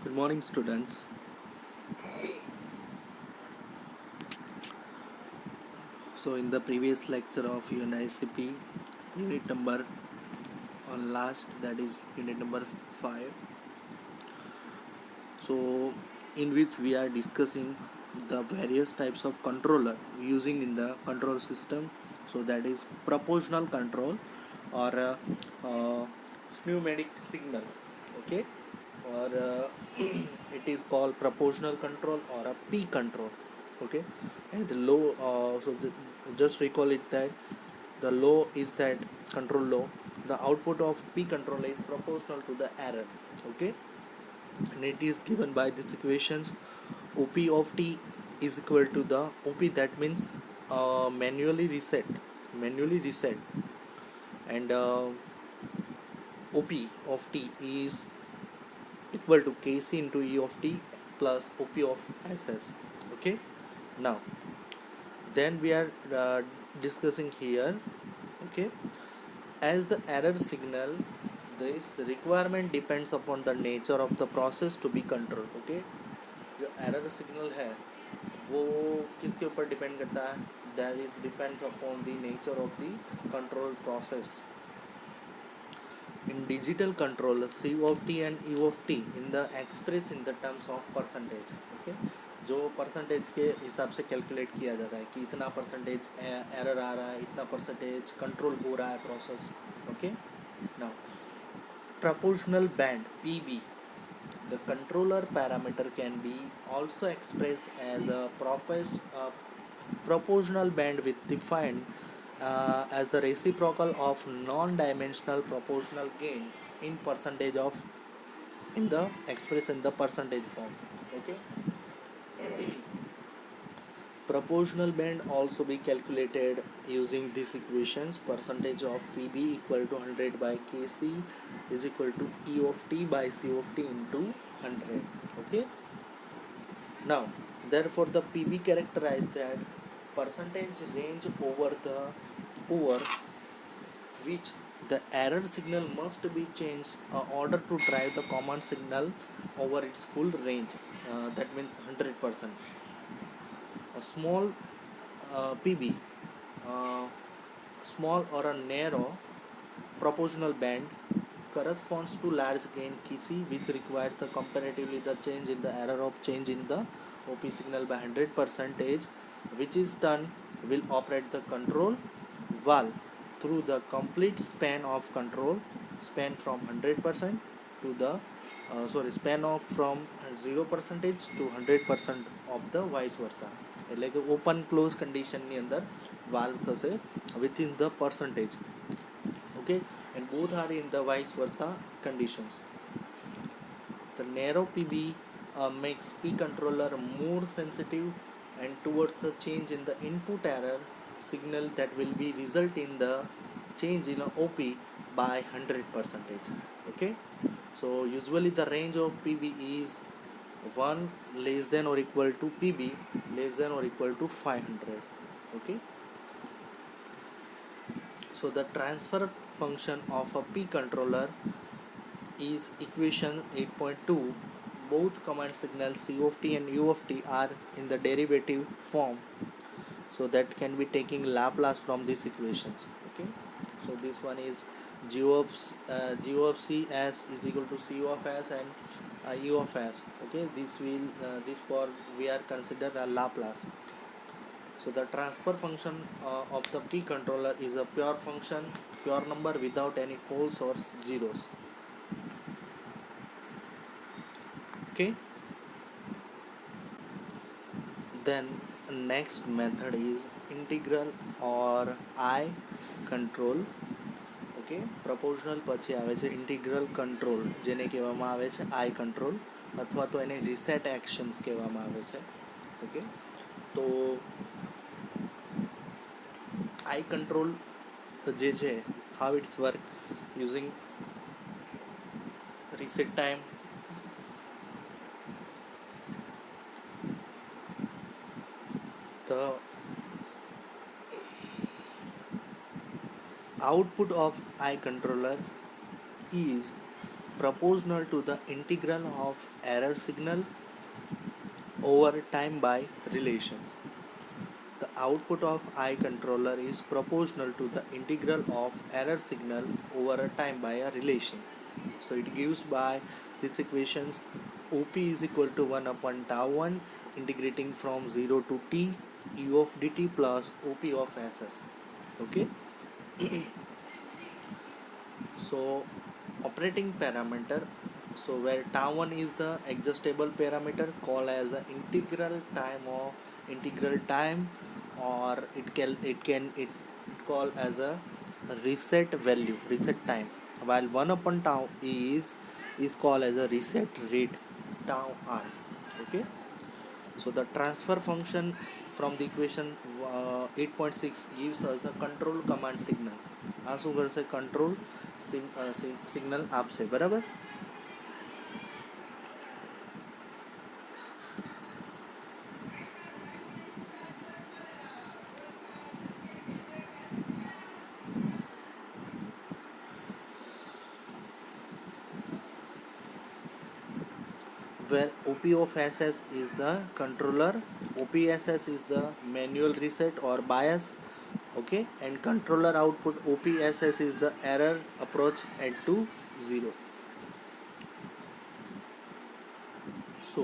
Good morning, students. So, in the previous lecture of UNICP, unit number on last, that is unit number 5. So, in which we are discussing the various types of controller using in the control system. So, that is proportional control or pneumatic signal. Okay, or it is called proportional control or a P control. Okay, and the low just recall it that the law is that control law, the output of P control is proportional to the error. Okay, and it is given by these equations. OP of T is equal to the OP, that means manually reset, and OP of T is equal to Kc into E of T plus OP of SS. Okay, now then we are discussing here. Okay, as the error signal, this requirement depends upon the nature of the process to be controlled. Okay, जो error signal है वो किसके ऊपर depend करता है? That is depends upon the nature of the control process. In digital controller, C of t and E of t in the express in the terms of percentage. Okay, जो percentage के हिसाब से calculate किया जाता है कि इतना percentage error आ रहा है, इतना परसेंटेज कंट्रोल हो रहा है process. Okay, now proportional band PB, the controller parameter can be also expressed as a proportional bandwidth defined as the reciprocal of non-dimensional proportional gain in percentage of in the expressed in the percentage form. Okay, proportional band also be calculated using these equations. Percentage of PB equal to 100 by Kc is equal to E of T by C of T into 100. Okay, now therefore the PB characterized that percentage range over which the error signal must be changed in order to drive the command signal over its full range. That means 100%. A small PB, uh, small or a narrow proportional band corresponds to large gain Kc, which requires the comparatively the change in the error of change in the OP signal by 100%, which is done will operate the control valve through the complete span of control, span from 100% to the span of from 0% to 100% of the vice versa. એટલે કે open close કન્ડિશનની અંદર valve થશે within the percentage. Okay, and both are in the vice versa conditions. The narrow PB makes P controller more sensitive and towards the change in the input error signal that will be result in the change in OP by 100%. Okay, so usually the range of PB is 1 less than or equal to PB less than or equal to 500. Okay, so the transfer function of a P controller is equation 8.2. Both command signals C of t and U of t are in the derivative form, so that can be taking Laplace from these equations. Okay, so this one is g of c s is equal to c of s and u of s. Okay, this for we are consider a Laplace. So the transfer function of the P controller is a pure function, pure number without any poles or zeros. Okay, then next method is integral or I control. Okay, પ્રપોઝનલ પછી આવે છે integral control, જેને કહેવામાં આવે છે આઈ control, અથવા તો એને રિસેટ એક્શન્સ કહેવામાં આવે છે. ઓકે, તો આઈ કંટ્રોલ જે છે, how it's work using reset time, the output of I controller is proportional to the integral of error signal over time by relations. The output of I controller is proportional to the integral of error signal over a time by a relation. So it gives by these equations OP is equal to 1 upon tau 1 integrating from 0 to t u of dt plus OP of SS. Okay. So operating parameter, so where tau 1 is the adjustable parameter called as the integral time, or it call as a reset value, reset time, while 1 upon tau is called as a reset rate, tau r. Okay. So the transfer function from the equation 8.6 gives us a control command signal. આ શું કરશે? Control signal આપશે, બરાબર. Where OP of SS is the controller, OPSS is the manual reset or bias. Okay, and controller output OPSS is the error approach at to 0. So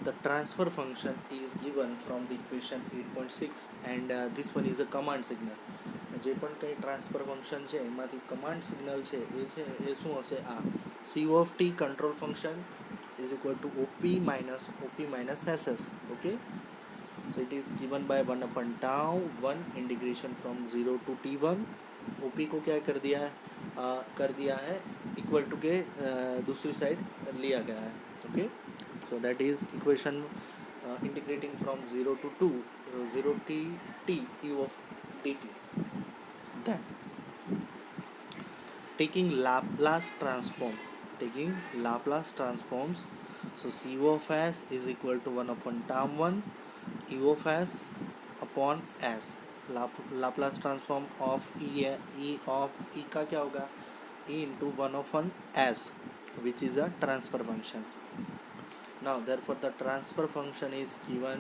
the transfer function is given from the equation 8.6 and this one is a command signal. જે પણ કંઈ transfer function છે એમાંથી command signal છે એ શું હશે? આ C of t control function is equal to OP minus SS. Okay, so it is given by 1 upon tau 1 integration from 0 to t1. OP को क्या कर दिया है इक्वल टू के दूसरी साइड लिया गया है. Okay, so that is equation integrating from 0 to 2 0 t u of dt. Then taking Laplace transforms, so C of S is equal to 1 upon tau 1 u of S upon S. Laplace transform of e का क्या होगा? E into 1 upon S, which is a transfer function. Now therefore the transfer function is given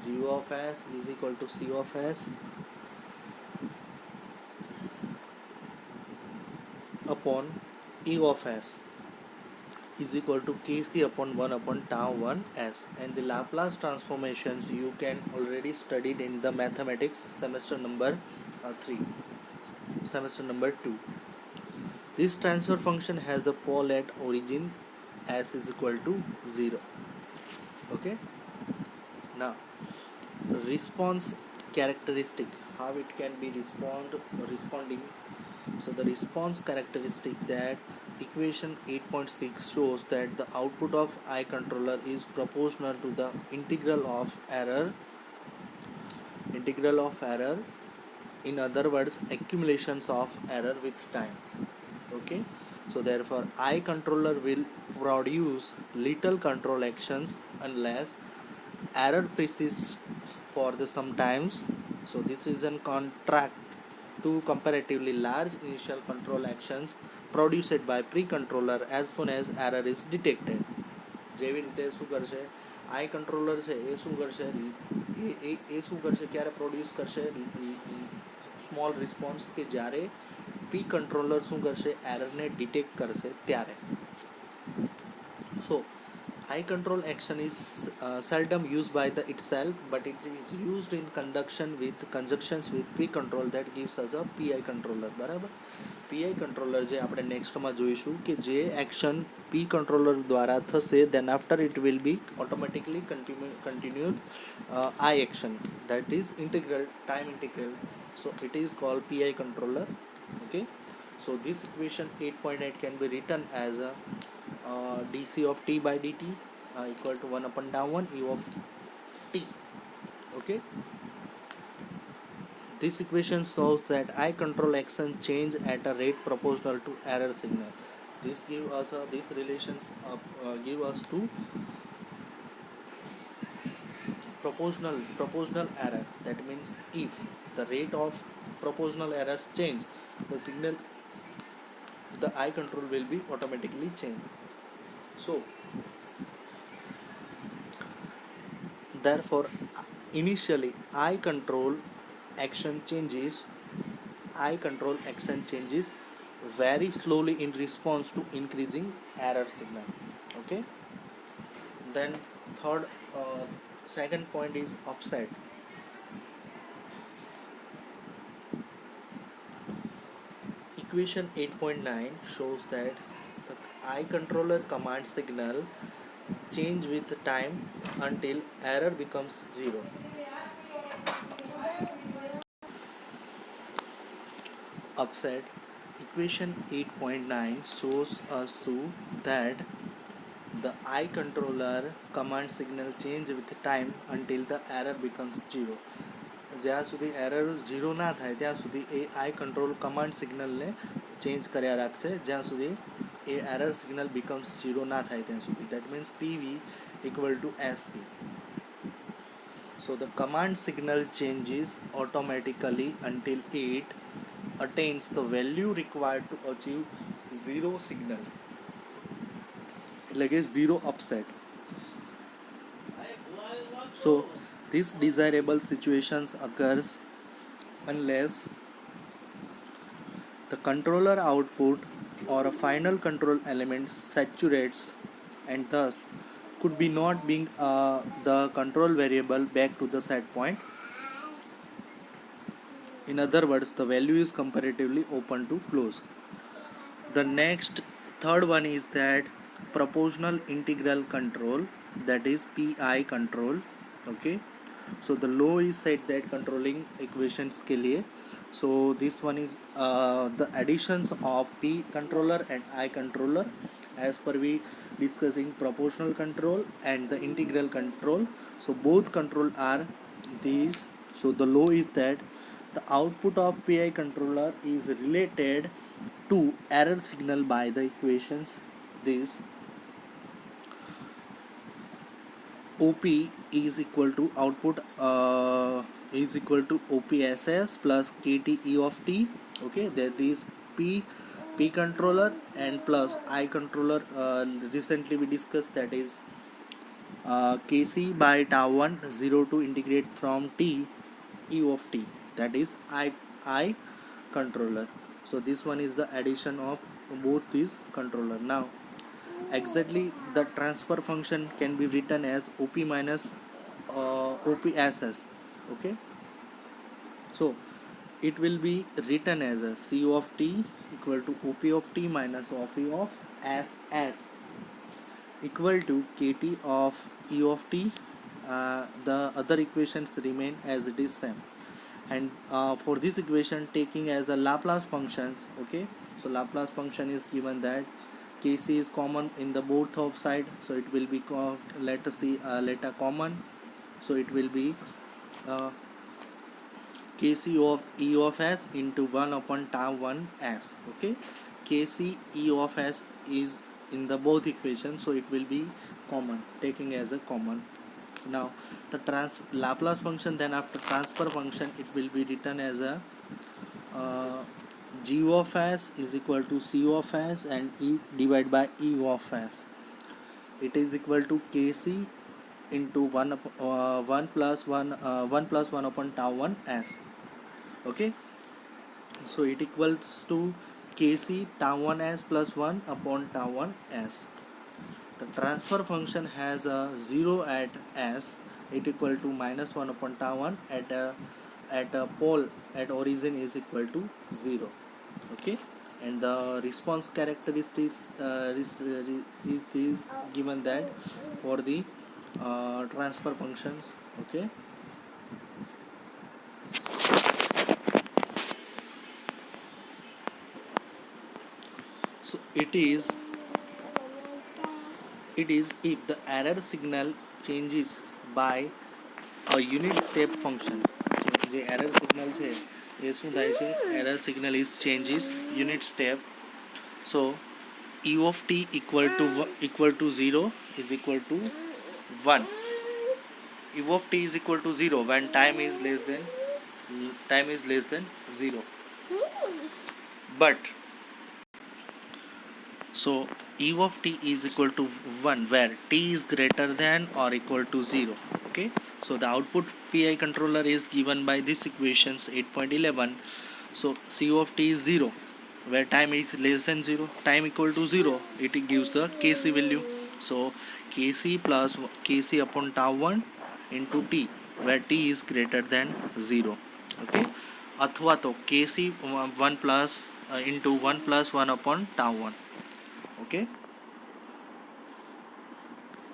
G of S is equal to C of S upon E of S is equal to Kc upon 1 upon tau 1 S. And the Laplace transformations you can already studied in the mathematics semester number 3, semester number 2. This transfer function has a pole at origin S is equal to 0. Okay. Now response characteristic, how it can be responding. So the response characteristic, that equation 8.6 shows that the output of I controller is proportional to the integral of error, in other words accumulations of error with time. Okay, so therefore I controller will produce little control actions unless error persists for the sometimes. So this is in contract to comparatively large initial control actions produced by pre-controller as soon as error is detected. જેવી રીતે શું કરશે આઈ controller છે એ શું કરશે ક્યારે produce કરશે small response કે જ્યારે પી કંટ્રોલર શું કરશે એરરને ડિટેક્ટ કરશે ત્યારે. So I control action is seldom used by the itself, but it is used in conjunctions with P control that gives us a PI controller. બરાબર. PI controller જે આપણે નેક્સ્ટમાં જોઈશું કે જે એક્શન P controller દ્વારા થશે, then after it will be automatically continued I action, that is time integral. So it is called PI controller. Okay, so this equation 8.8 can be written as a dc of t by dt equal to 1 upon tau 1 u of t. Okay, this equation shows that I control action change at a rate proportional to error signal. This give us these relations give us to proportional error. That means if the rate of proportional errors change, the signal the eye control will be automatically changed. So therefore, initially eye control action changes very slowly in response to increasing error signal. Okay. Then third second point is offset. Equation 8.9 shows that the eye controller command signal change with time until error becomes zero. Upset. Equation 8.9 shows us to that the eye controller command signal change with time until the error becomes zero. જ્યાં સુધી error zero ના થાય ત્યાં સુધી એ આઈ control command સિગ્નલને change કર્યા રાખશે જ્યાં સુધી એ એરર સિગ્નલ becomes ઝીરો ના થાય ત્યાં સુધી. That means PV equal to SP. So the command signal changes automatically until it attains the value required to achieve zero signal, એટલે કે zero upset. So this desirable situations occurs unless the controller output or a final control element saturates and thus could be not being the control variable back to the set point. In other words, the value is comparatively open to close. The next third one is that proportional integral control, that is PI control. Okay, so the law is said that controlling equations के लिए, so this one is the additions of P controller and I controller as per we discussing proportional control and the integral control. So both control are these. So the law is that the output of PI controller is related to error signal by the equations this OP is equal to output is equal to OPSS plus KTE of T. Okay, that is P controller and plus I controller. Recently we discussed that is KC by tau 1 0 to integrate from T E of T, that is I controller. So this one is the addition of both these controller. Now exactly the transfer function can be written as OP minus OPSS. Okay, so it will be written as a C of T equal to OP of T minus OP of SS equal to KT of E of T. The other equations remain as it is same, and for this equation taking as a Laplace functions. Okay, so Laplace function is given that Kc is common in the both of side, so it will be let us see let a common, so it will be Kc of E of S into 1 upon tau 1 S. Okay, Kc E of S is in the both equations, so it will be common, taking as a common. Now the Laplace function, then after transfer function it will be written as a G of S is equal to C of S and E divided by E of S. It is equal to Kc into 1 plus 1 upon tau 1 S. Okay, so it equals to Kc tau 1 S plus 1 upon tau 1 S. The transfer function has a 0 at S, it equal to minus 1 upon tau 1 at a pole at origin is equal to 0. Okay, and the response characteristics is this given that for the transfer functions. Okay, so it is if the error signal changes by a unit step function. જે error signal છે એ શું થાય છે, error signal is changes unit step. So E of T equal to 0 is equal to 1. E of T is equal to 0 when time is less than 0. But So u of t is equal to 1 where t is greater than or equal to 0. Okay, so the output PI controller is given by this equations 8.11. So cu of t is 0 where time is less than 0, time equal to 0, it gives the kc value. So kc plus kc upon tau 1 into t where t is greater than 0. Okay, अथवा तो kc 1 plus into 1 plus 1 upon tau 1. Okay,